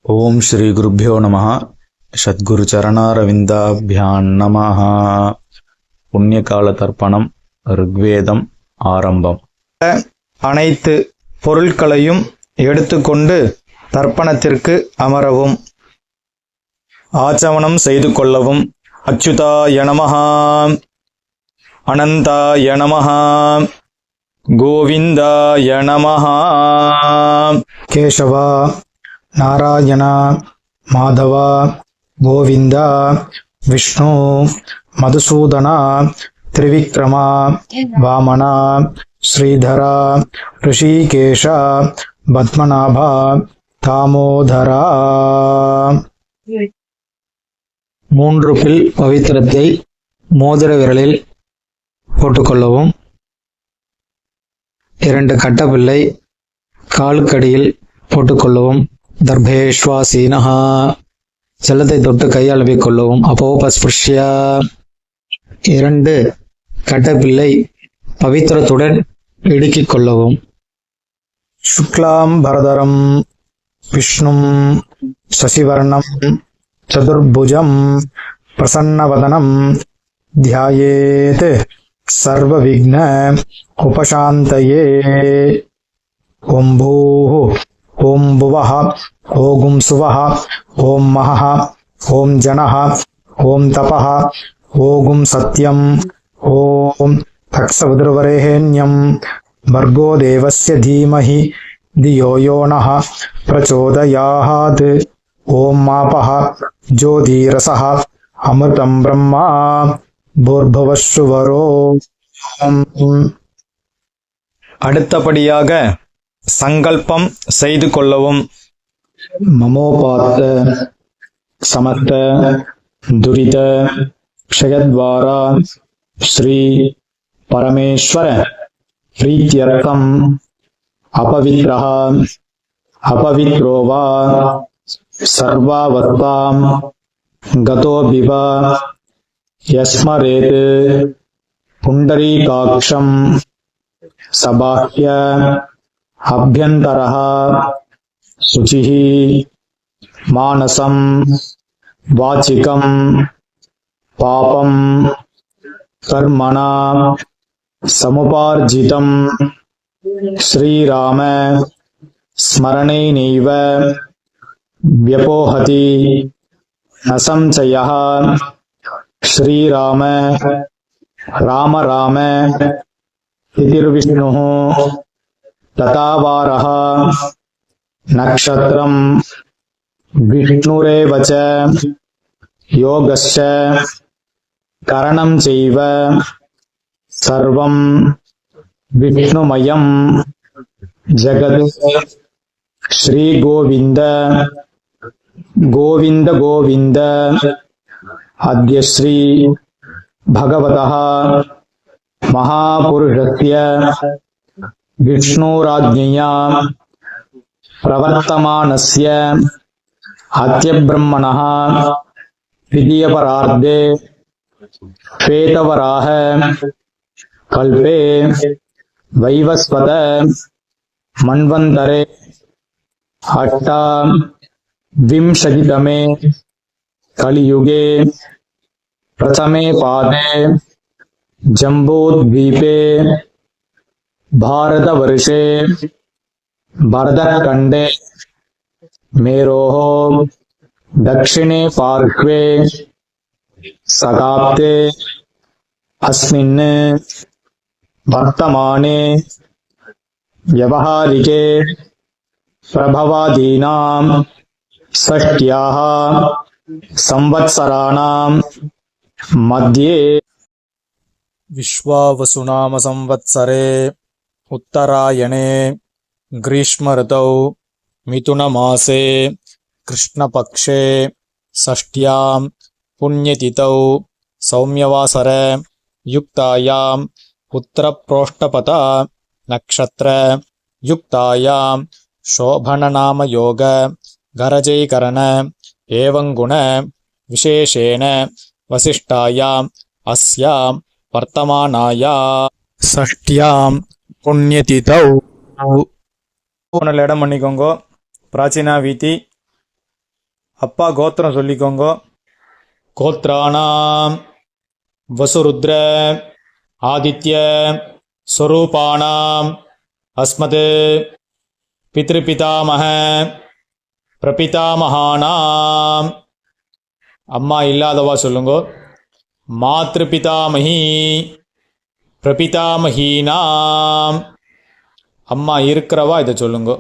ஓம் ஸ்ரீ குருப்யோ நமஹ. சத்குரு சரணாரவிந்தாபியான் நமஹ. புண்ணியகால தர்ப்பணம். ருக்வேதம் ஆரம்பம். அனைத்து பொருட்களையும் எடுத்துக்கொண்டு தர்ப்பணத்திற்கு அமரவும். ஆச்சமனம் செய்து கொள்ளவும். அச்சுதாய நமஹ, அனந்தாய நமஹ, கோவிந்தாய நமஹ. கேசவா, நாராயணா, மாதவா, கோவிந்தா, விஷ்ணு, மதுசூதனா, திரிவிக்ரமா, வாமனா, ஸ்ரீதரா, ரிஷிகேஷா, பத்மநாபா, தாமோதரா. 3 பில் பவித்திரத்தை மோதிர விரலில் போட்டுக்கொள்ளவும். 2 கட்டப்பிள்ளை காலுக்கடியில் போட்டுக்கொள்ளவும். தர்பேஷ்வாசீனஹா, ஜலத்தை தொட்டு கையால் கொள்ளவும். அப்போபஸ்பிருஷ்ய, 2 கட்டப்பிள்ளை பவித்திரத்துடன் இடுக்கிக் கொள்ளவும். சுக்லாம் பரதரம் விஷ்ணும் சசிவர்ணம் சதுர்புஜம் பிரசன்னவதனம் தியாயேத் சர்வ விக்ன உபசாந்தயே. ஓம் பூஹ, ஓம் புவஹ, ஓம் சுவஹ, ஓம் மஹஹ, ஓம் ஜனஹ, ஓம் தபஹ, ஓம் சத்யம், ஓம் தக்ஷவிதுர்வரேண்யம் பர்கோ தேவஸ்ய தீமஹி தியோ யோ நஹ பிரச்சோதயாத். ஓம் மாபஹ ஜோதிரசஹ அமிர்தம் பிரம்மா பூர்பவஸ்சுவரோ. அடுத்தபடியாக சங்கல்பம் செய்து கொள்ளவும். மமோபாத்த சமஸ்த துரித க்ஷயத்வாரா ஸ்ரீ பரமேஸ்வர பிரீத்யர்த்தம் அபவித்ரஹ அபவித்ரோ வா சர்வாவஸ்தாம் கதோ பிவ யஸ்மரேத் புண்டரீகாக்ஷம் சபாஹ்ய அப்யந்தரஹ சுசிஹி மானசம் வாச்சிகம் பாபம் கர்மணா சமுபார்ஜிதம் ஸ்ரீராம ஸ்மரணேனைவ வ்யபோஹதி ந சம்சயः. ஸ்ரீராம ராம ராம திதிர்விஷ்ணுः ததாவாரः நக்ஷத்ரம் விஷ்ணுரேவ ச யோகஸ்ச கரணம் செய்வ சர்வம் விஷ்ணுமயம் ஜகத். ஸ்ரீ கோவிந்த கோவிந்த கோவிந்த. அத்ய ஸ்ரீ பகவதः மகாபுருஷஸ்ய விஷ்ணுராஜ்ஞயா பிரவர்த்தமானஸ்ய அத்ய பிரம்மணः த்விதீயபரார்த்தே ஸ்வேதவராஹ கல்பே வைவஸ்வத மன்வந்தரே அஷ்டாவிம்சதிதமே கலியுகே பிரதமே பாதே ஜம்பூத்வீபே பாரதவர்ஷே பரதகண்டே மேரோः தக்ஷிணே பார்ஷ்வே சகாப்தே அஸ்மின் வர்த்தமானே வியவஹாரிகே பிரபவாதீனாம் ஷஷ்ட்யாஹ சம்வத்சராணாம் மத்யே விஸ்வாவசுநாம சம்வத்சரே உத்தராயணே கிரீஷ்ம ரிதௌ மிதுனமாசே கிருஷ்ணபக்ஷே ஷஷ்ட்யாம் புண்ணியதிதௌ சௌம்யவாசர யுக்தாயாம் புத்திரப்ரோஷ்டபதா நக்ஷத்ர யுக்தாயாம் சோபனநாமயோக கரஜைகரண ஏவங்குண விசேஷேன வசிஷ்டாயாம் அஸ்யாம் வர்த்தமானாயா ஷஷ்ட்யாம் புண்ணியதிதௌ. இடம் பண்ணிக்கோங்க. பிராச்சீனா வீதி. அப்பா கோத்திரம் சொல்லிக்கோங்க. கோத்ராணாம் வசுருத்ர ஆதித்ய ஸ்வரூபாணாம் அஸ்மத் பித்ருபிதாமக பிரபிதாமகானாம். அம்மா இல்லாதவா சொல்லுங்க. மாத்ருபிதாமகி பிரபிதாமகீனாம். அம்மா இருக்கிறவா இதை சொல்லுங்க.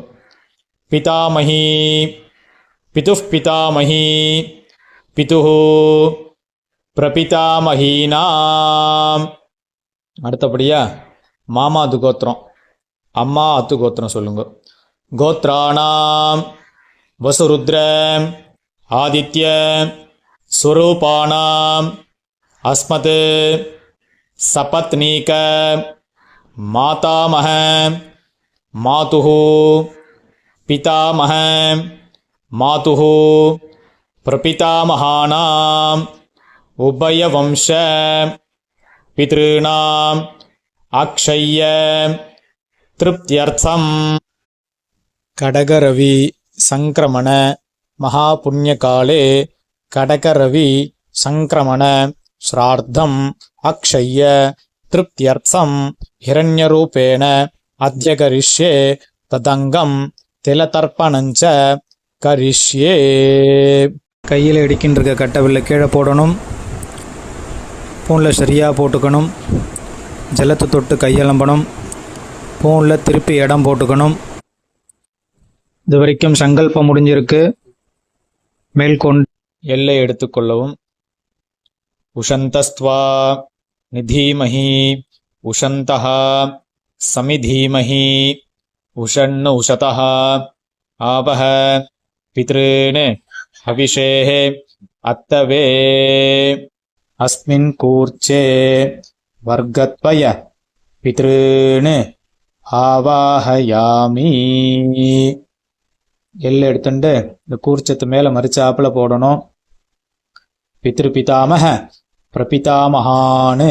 பிதாமகி பிதுஃப் பிதாமகி பிதுஹு பிரபிதாமகீனாம். அடுத்தபடியா மாமாது கோத்திரம், அம்மா அத்து கோத்திரம் சொல்லுங்க. கோத்ராணாம் வசுருத்ர ஆதித்ய ஸ்வரூபாணாம் அஸ்மத் சபத்னீக மாதாமக மாதுஹு பிதாமக மாதுஹு பிரபிதாமகானாம் உபயவம்ச பித்ருணாம் அக்ஷய்ய திருப்தியர்த்தம். கடகரவி சங்கிரமண மகாபுண்ணியகாலே கடகரவி சங்கிரமண ஸ்ரார்த்தம் அக்ஷய்ய திருப்தியர்த்தம் ஹிரண்யரூபேண அத்ய கரிஷ்யே ததங்கம் திலதர்ப்பணஞ்ச கரிஷ்யே. கையில் இடிக்கின்ற கட்டவில்லை கீழே போடணும். பூனில் சரியாக போட்டுக்கணும். ஜலத்தை தொட்டு கையெலம்பணும். பூனில் திருப்பி இடம் போட்டுக்கணும். இது வரைக்கும் சங்கல்பம் முடிஞ்சிருக்கு. மேல்கொண்டு எல்லை எடுத்துக்கொள்ளவும். உஷந்தஸ்த்வா நிதீமஹி உஷந்தஹ சமிதீமஹி உஷன்னு உஷதஹ ஆபஹ பித்ருன் ஹவிஷேஹ அத்தவே. அஸ்மின் கூர்ச்சே வர்கத்வய பித்ருன் ஆவாஹயாமி. எல்லை எடுத்துட்டு இந்த கூர்ச்சத்து மேலே மறிச்சாப்பில் போடணும். பித்ரு பிதாமக பிரபிதாமகான்னு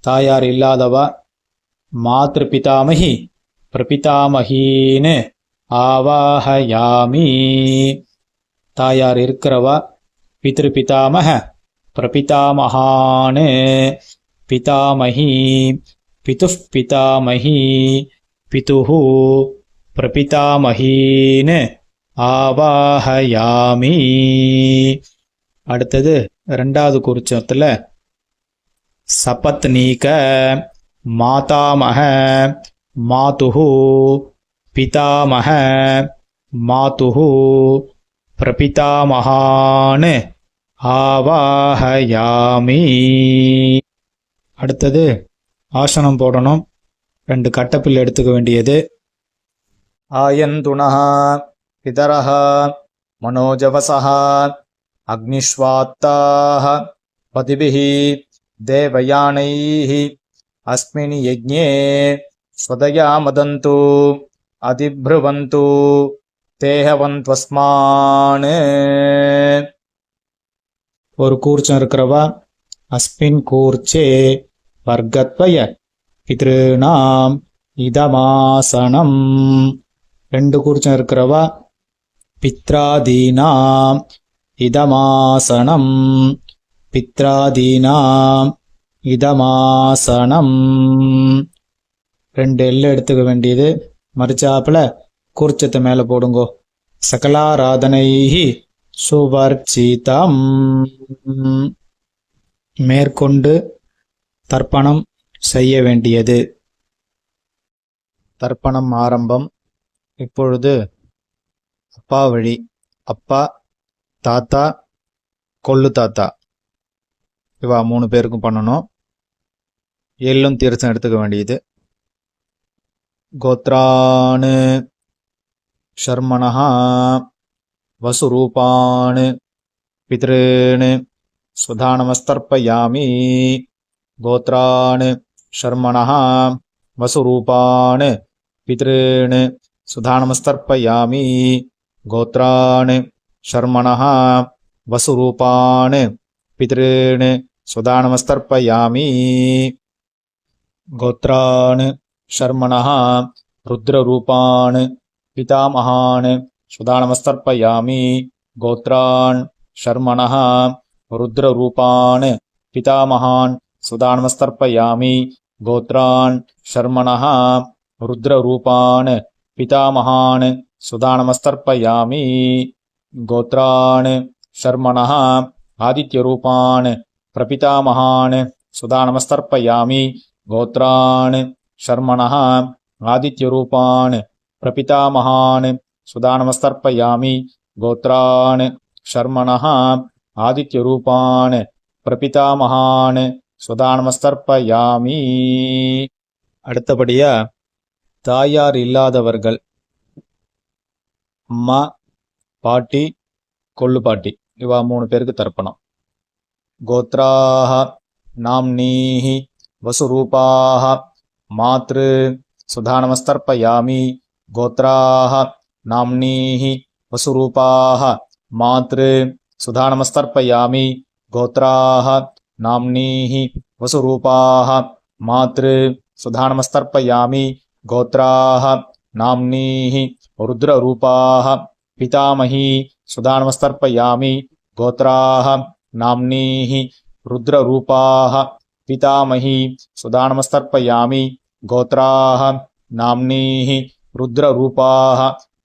தாயார் இல்லாதவா. மாத்ரு பிதாமகி பிரபிதாமகின்னு ஆவாஹயாமி. தாயார் இருக்கிறவா. பித்ரு பிதாமக பிரபிதாமகான்னு பிதாமகி பிதுஃப் பிதாமகி பிதுஹு பிரபிதாமகீன்னு ஆவாஹயாமி. அடுத்தது ரெண்டாவது குறிச்சத்துல சபத்னீக மாதாமக மாதுஹு பிதாமக மாதுஹு பிரபிதாமகான்னு ஆவாஹயாமி. அடுத்தது ஆசனம் போடணும். 2 கட்டப்பில் எடுத்துக்க வேண்டியது. ஆயந்துணஹ பிதரஹ மனோஜவசஹ அக்னிஷ்வாத்தாஹ பதிபிஹி தேவயானைஹி அஸ்மின் யஜ்ஞே ஸ்வதயா மதந்து அதிப்ருவந்து தேஹவந்த்வஸ்மான். ஒரு கூர்ச்சம் இருக்கிறவா. அஸ்மின் கூர்ச்சே வர்கத்வய பித்ருணாம் இதமாசனம். 2 கூர்ச்சம் இருக்கிறவா. பித்ராதீனாம் இதமாசனம் பித்ராதீனாம் இதமாசனம். 2 எல்லை எடுத்துக்க வேண்டியது. மறிச்சாப்புல கூர்ச்சத்தை மேலே போடுங்கோ. சகலாராதனைஹி சுவர்ச்சிதம். மேற்கொண்டு தர்ப்பணம் செய்ய வேண்டியது. தர்ப்பணம் ஆரம்பம். இப்பொழுது அப்பா வழி. அப்பா, தாத்தா, கொள்ளு தாத்தா இவா 3 பேருக்கும் பண்ணணும். எள்ளும் தீர்த்தம் எடுத்துக்க வேண்டியது. கோத்ரான் ஷர்மணஹ வசுரூபான் பித்ருன் சுதானமஸ்தர்ப்பயாமி. கோத்ரான் ஷர்மணஹ வசுரூபான் பித்ருன் சுதானமஸ்தர்ப்பயாமி. கோத்ரான் ஷர்மணஹ வசுரூபான் பித்ருன் சுதானமஸ்தர்ப்பயாமி. கோத்ரான் ஷர்மணஹ ருத்ரரூபான் पितामहान् सुदानमस्तर्पयामि गोत्रान् शर्मणः रुद्ररूपान् पितामहान् सुदानमस्तर्पयामि गोत्रान् शर्मणः रुद्ररूपान् पितामहान् सुदानमस्तर्पयामि गोत्रान् शर्मणः आदित्यरूपान् प्रपितामहान् सुदानमस्तर्पयामि गोत्रान् शर्मणः आदित्यरूपान् प्रपितामहान् सुदानमस्तर्पयामि गोत्रान् शर्मणः आदित्यरूपान् प्रपितामहान् सुदानमस्तर्पयामि. அடுத்தபடியா தாயார் இல்லாதவர்கள் அம்மா, பாட்டி, கொள்ளு பாட்டி இவா 3 பேருக்கு தர்ப்பணம். கோத்ராஹ நாம்னீஹ வசுரூபாஹ மாத்ரு சுதானமஸ்தர்ப்பயாமி கோத்ராஹ நாம்னீஹ வசுரூபாஹ மாத்ரு சுதானமஸ்தர்ப்பயாமி கோத்ராஹ நாம்னீஹ வசுரூபாஹ மாத்ரு சுதானமஸ்தர்ப்பயாமி கோத்ராஹ நாம்னீஹ रुद्ररूपाः पितामही सुदानमस्तर्पयामि गोत्राः नाम्नीः रुद्ररूपाः पितामही सुदानमस्तर्पयामि गोत्राः नाम्नीः रुद्ररूपाः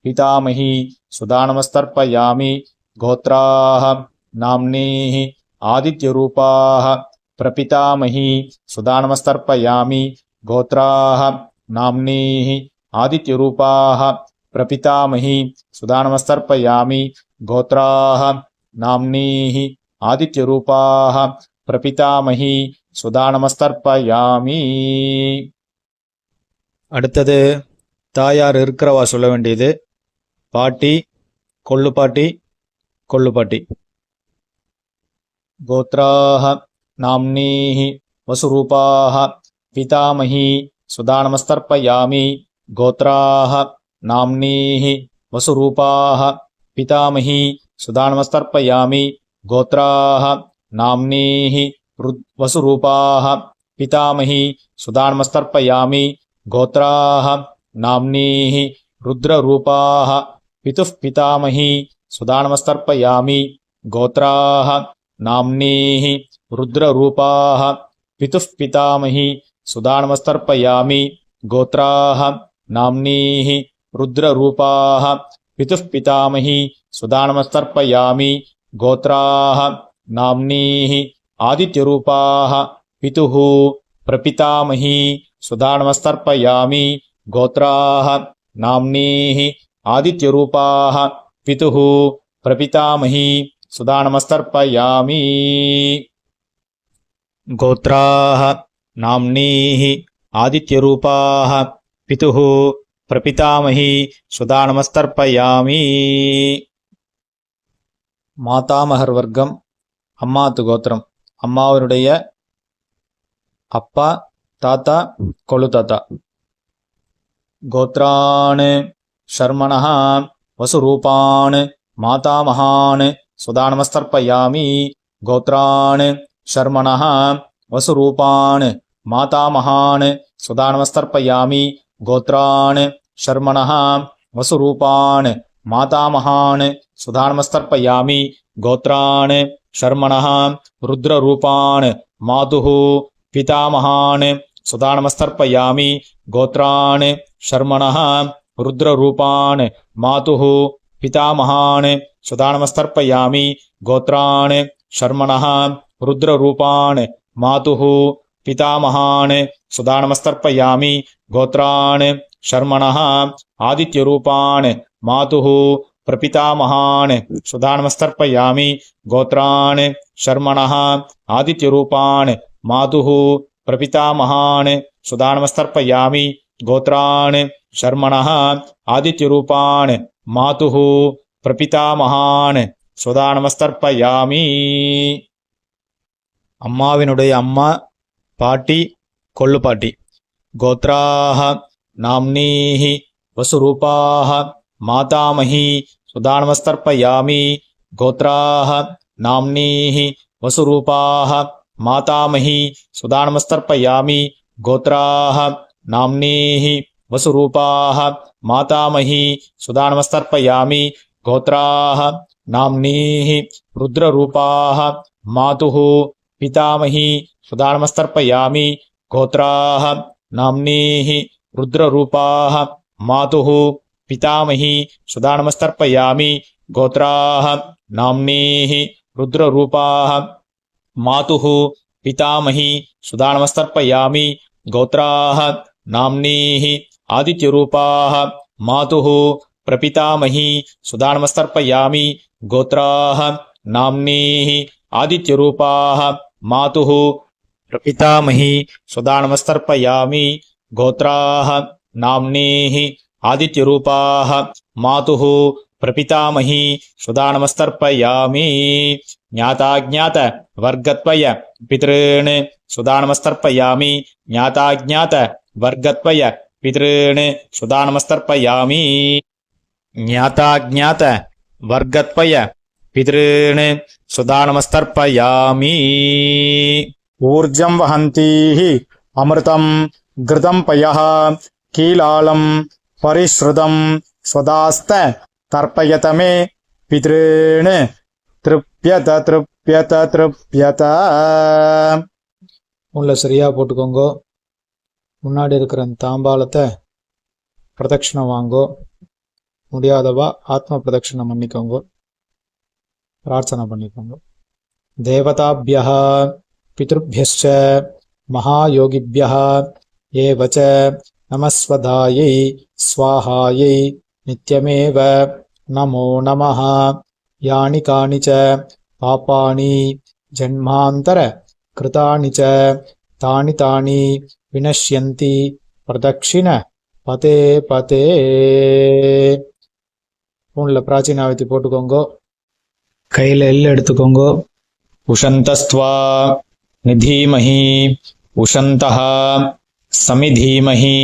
पितामही सुदानमस्तर्पयामि गोत्राः नाम्नीः आदित्यरूपाः प्रपितामही सुदानमस्तर्पयामि गोत्राः नाम्नीः आदित्यरूपाः प्रपितामही सुदानमस्तर्पयामि गोत्राः नाम्नीः आदित्यरूपाः प्रपितामही सुदानमस्तर्पयामि. அடுத்தது தாயார் இருக்கிறவா சொல்ல வேண்டியது பாட்டி, கொள்ளு பாட்டி, கொள்ளு பாட்டி. கோத்ராஹ நாம்னீஹ வசுரூபாஹ பிதாமஹி சுதானமஸ்தர்ப்பயாமி गोत्राः नाम्नीः वसुरूपाः पितामही सुदानमस्तर्पयामि गोत्राः नाम्नीः वसुरूपाः पितामही सुदानमस्तर्पयामि गोत्राः नाम्नीः रुद्ररूपाः पितुः पितामही सुदानमस्तर्पयामि गोत्राः नाम्नीः रुद्ररूपाः पितुः पितामही सुदानमस्तर्पयामि गोत्राः नाम्नीः रुद्ररूपाः पितुः पितामही सुदानमस्तर्पयामि गोत्राः नाम्नीः आदित्यरूपाः पितुः प्रपितामही सुदानमस्तर्पयामि गोत्राः नाम्नीः आदित्यरूपाः पितुः प्रपितामही सुदानमस्तर्पयामि. गोत्राः नाम्नीः आदित्यरूपाः पितुः प्रपितामही सुदानमस्तर्पयामि. மாதாமகர் வர்க்கம் அம்மாத்து கோத்திரம். அம்மாவருடைய அப்பா, தாத்தா, கொள்ளு தாத்தா. கோத்ரான் ஷர்மணः வசுரூபான் மாதாமகான் சுதானமஸ்தர்ப்பயாமி கோத்ரான் ஷர்மணः வசுரூபான் மாதாமகான் சுதானமஸ்தர்ப்பயாமி गोत्रान् शर्मणः वसुरूपान् मातामहान् सुधानमस्तर्पयामि गोत्रान् शर्मणः रुद्ररूपान् मातुः पितामहान् सुधानमस्तर्पयामि गोत्रान् शर्मणः रुद्ररूपान् मातुः पितामहान् सुधानमस्तर्पयामि गोत्रान् शर्मणः रुद्ररूपान् मातुः पितामहान् सुदानमस्तर्पयामि गोत्रान् शर्मणः आदित्यरूपान् मातुः प्रपितामहान् सुदानमस्तर्पयामि गोत्रान् शर्मणः आदित्यरूपान् मातुः प्रपितामहान् सुदानमस्तर्पयामि गोत्रान् शर्मणः आदित्यरूपान् मातुः प्रपितामहान् सुदानमस्तर्पयामि. அம்மாவினுடைய அம்மா, பாட்டி, கொள்ளு பாட்டி. கோத்ராஹ நாம்னீஹ வசுரூபாஹ மாதாமஹி சுதானமஸ்தர்ப்பயாமி கோத்ராஹ நாம்னீஹ வசுரூபாஹ மாதாமஹி சுதானமஸ்தர்ப்பயாமி கோத்ராஹ நாம்னீஹ वसुरूपाः मातामही सुधा नमस्तर्पयामि गोत्राः नाम्नीः रुद्ररूपाः मातुः पितामही सुधा नमस्तर्पयामि गोत्राः नाम्नीः रुद्ररूपाः मातुः पितामही सुधा नमस्तर्पयामि गोत्राः नाम्नीः रुद्ररूपाः मातुः पितामही सुधा नमस्तर्पयामि गोत्राः नाम्नीः आदित्यरूपाः मातुः प्रपितामही सुधा नमस्तर्पयामि गोत्राः नाम्नीः आदित्यरूपाः मातुः प्रपितामही सुधा नमस्तर्पयामि गोत्राः नाम्नीः आदित्यरूपाः मातुः प्रपितामही सुधा नमस्तर्पयामि ज्ञाताज्ञात वर्गत्वय पितॄन् सुधा नमस्तर्पयामि ज्ञाताज्ञात वर्गत्वय पितॄन् सुधा नमस्तर्पयामि ज्ञाताज्ञात वर्गत्वय पितॄन् सुधा नमस्तर्पयामि ऊर्जं वहन्तीः अमृतं घृतं पयः कीलालं परिश्रुतं स्वदास्त तर्पयत मे पितॄन् तृप्यत तृप्यत तृप्यत உள்ள சரியா போட்டுக்கோங்க. முன்னாடி இருக்கிற அந்த தாம்பாலத்தை பிரதட்சணம் வாங்கோ. முடியாதவா ஆத்ம பிரதட்சணம் பண்ணிக்கோங்க. பிரார்த்தனை பண்ணிக்கோங்க. தேவதாபியः பித்ருभ्यश्च महायोगिभ्यः एवच नमस्वधायै स्वाहायै नित्यमेव नमो नमः यानि कानि च पापानि जन्मान्तर कृतानि च तानि तानि विनश्यन्ति प्रदक्षिण पते पते உள்ள பிராச்சீனாவத்தி போட்டுக்கோங்க. கையில் எள்ளு எடுத்துக்கோங்க. उशन्तस्त्वा निधीमहि उशन्तः समिधीमहि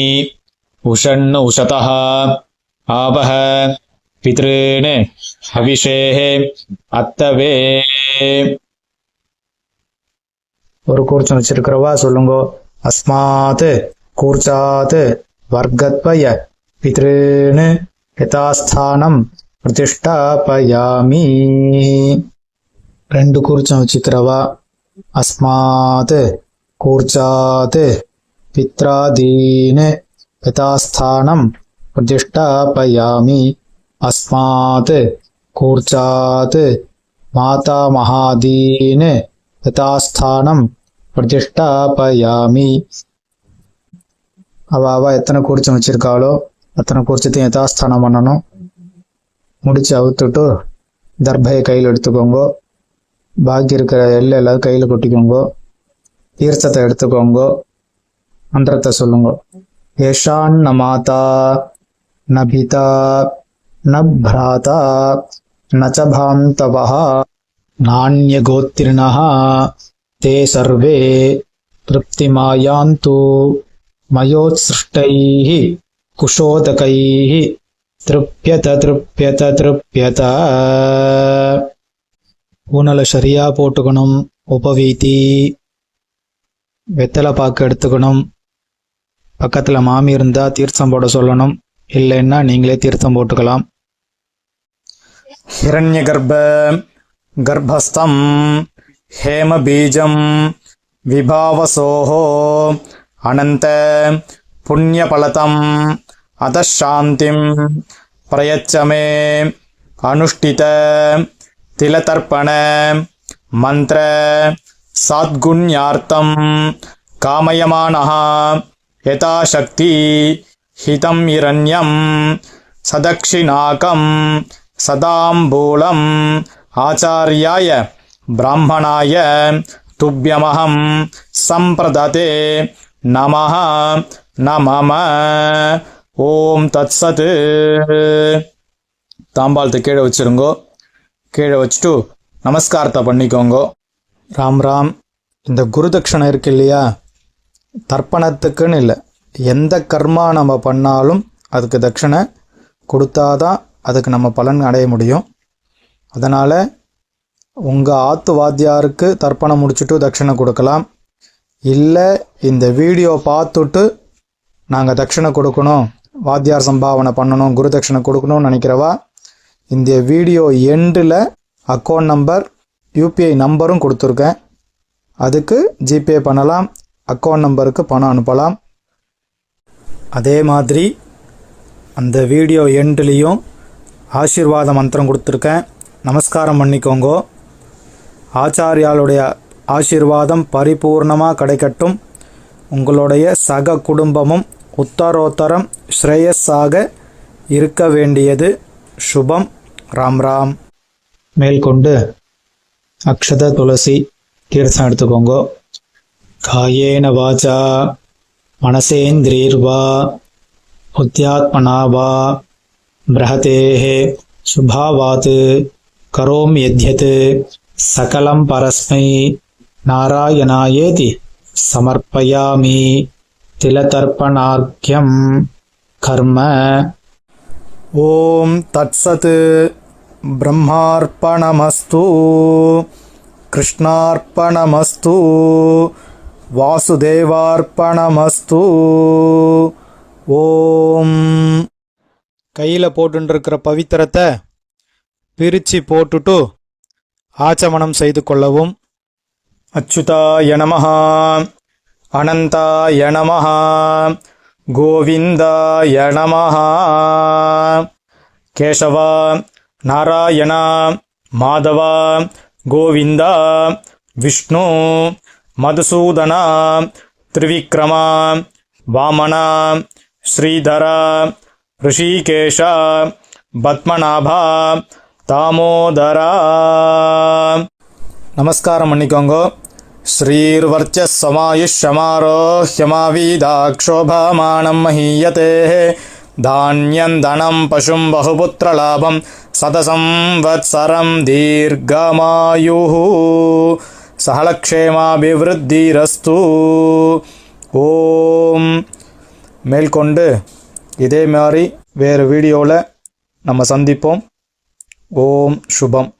उषण् उशतः आवह पितॄन् हविषेः अत्तवे ஒரு கூர்ச்சம் வச்சிருக்கிறவா சொல்லுங்க. அஸ்மாத் கூர்ச்சாத் வர்க்கத்வய பித்ருன் யதாஸ்தானம் பிரதிஷ்டாபயாமி. ரெண்டு கூர்ச்சம் வச்சுக்கிறவா அஸ்மாத் கூர்ச்சாத் பித்ராதீன் யதாஸ்தானம் பிரதிஷ்டாபயாமி. அஸ்மாத் கூர்ச்சாத் மாதாமகாதீன் யதாஸ்தானம் பிரதிஷ்டாபயாமி. அவ எத்தனை கூர்ச்சம் வச்சிருக்காளோ அத்தனை கூர்ச்சத்தையும் யதாஸ்தானம் பண்ணணும். முடிச்சு அவுத்துட்டு தர்பையை கையில் எடுத்துக்கோங்க. பாக்கி இருக்கிற எல்லை எல்லாரும் கையில் கொட்டிக்கோங்க. தீர்த்தத்தை எடுத்துக்கோங்க. மந்திரத்தை சொல்லுங்க. ஏஷான் ந மாதா ந பிதா ந பிராதா ந ச பாந்தவः நான்யகோத்திரிணः ते सर्वे तृप्तिमायान्तु मयोत्सृष्टैः कुशोदकैः तृप्यत तृप्यत तृप्यत. ஊனலை சரியா போட்டுக்கணும். உபவீதி வெத்தலை பாக்கு எடுத்துக்கணும். பக்கத்துல மாமி இருந்தா தீர்த்தம் போட சொல்லணும். இல்லைன்னா நீங்களே தீர்த்தம் போட்டுக்கலாம். हिरण्यगर्भ गर्भस्थं हेमबीजं विभावसोः अनन्त पुण्यफलतम् अतः शान्तिं प्रयच्छ मे अनुष्ठित तिलतर्पण मंत्र सद्गुण्यार्थं कामयमानः यथाशक्ति हितं हिरण्यं सदक्षिणाकं सदाम्बूलम् आचार्याय ब्राह्मणाय तुभ्यमहं संप्रदते नमः नमः ஓம் தத்சத். தாம்பாளத்தை கீழே வச்சிருங்கோ. கீழே வச்சுட்டு நமஸ்காரத்தை பண்ணிக்கோங்க. ராம் ராம். இந்த குருதட்சணை இருக்கு இல்லையா, தர்ப்பணத்துக்குன்னு இல்லை, எந்த கர்மா நம்ம பண்ணாலும் அதுக்கு தட்சணை கொடுத்தாதான் அதுக்கு நம்ம பலன் அடைய முடியும். அதனால் உங்கள் ஆத்து வாத்தியாருக்கு தர்ப்பணம் முடிச்சுட்டு தட்சணை கொடுக்கலாம். இல்லை இந்த வீடியோ பார்த்துட்டு நாங்கள் தட்சணை கொடுக்கணும், வாத்தியார் சம்பாவனை பண்ணணும், குரு தட்சணை கொடுக்கணும்னு நினைக்கிறவா இந்த வீடியோ எண்டில் அக்கௌண்ட் நம்பர் யூபிஐ நம்பரும் கொடுத்துருக்கேன். அதுக்கு ஜிபே பண்ணலாம், அக்கௌண்ட் நம்பருக்கு பணம் அனுப்பலாம். அதே மாதிரி அந்த வீடியோ எண்ட்லேயும் ஆசீர்வாத மந்திரம் கொடுத்துருக்கேன். நமஸ்காரம் பண்ணிக்கோங்க. ஆச்சாரியாளுடைய ஆசீர்வாதம் பரிபூர்ணமாக கிடைக்கட்டும். உங்களுடைய சக குடும்பமும் உத்தரோத்தரம் ஸ்ரேயஸாக இருக்க வேண்டியது சுபம். ராம் ராம். மேற்கொண்டு அக்ஷத துளசி தீர்த்தம் எடுத்துக்கோங்க. காயேன வாச்சா மனசேந்திரீர்வா புத்தியாத்மனா வா பிரஹதேஹ சுபாவாத் கரோம் யத்யத் சகலம் பரஸ்மை நாராயணாயேதி சமர்ப்பயாமி திலதர்ப்பணார்க்யம் கர்ம. ஓம் தத்சத். பிரம்மார்ப்பணமஸ்து, கிருஷ்ணார்ப்பணமஸ்து, வாசுதேவார்ப்பணமஸ்து. ஓம். கையில் போட்டுருக்கிற பவித்திரத்தை பிரித்து போட்டுட்டு ஆச்சமனம் செய்து கொள்ளவும். அச்சுதாய நமஹ, அனந்தாய நமஹ, கோவிந்தாய நமஹ. கேசவா, நாராயணா, மாதவா, கோவிந்தா, விஷ்ணு, மதுசூதனா, திரிவிக்ரமா, வாமனா, ஸ்ரீதரா, ரிஷிகேஷா, பத்மநாபா, தாமோதரா. நமஸ்காரம் பண்ணிக்கோங்க. ஸ்ரீர்வர்ச்சஸ்ஸமாயுஷ்யமாரோஹ்யமாவீதாக்ஷோபமானம் மஹீயதே தான்யம் தனம் பசும் பகுபுத்திரலாபம் சதசம்வத்சரம் தீர்க்கமாயுः சகலக்ஷேமாபிவிருத்திரஸ்து. ஓம். மேற்கொண்டு இதே மாதிரி வேறு வீடியோவில் நம்ம சந்திப்போம். ஓம் சுபம்.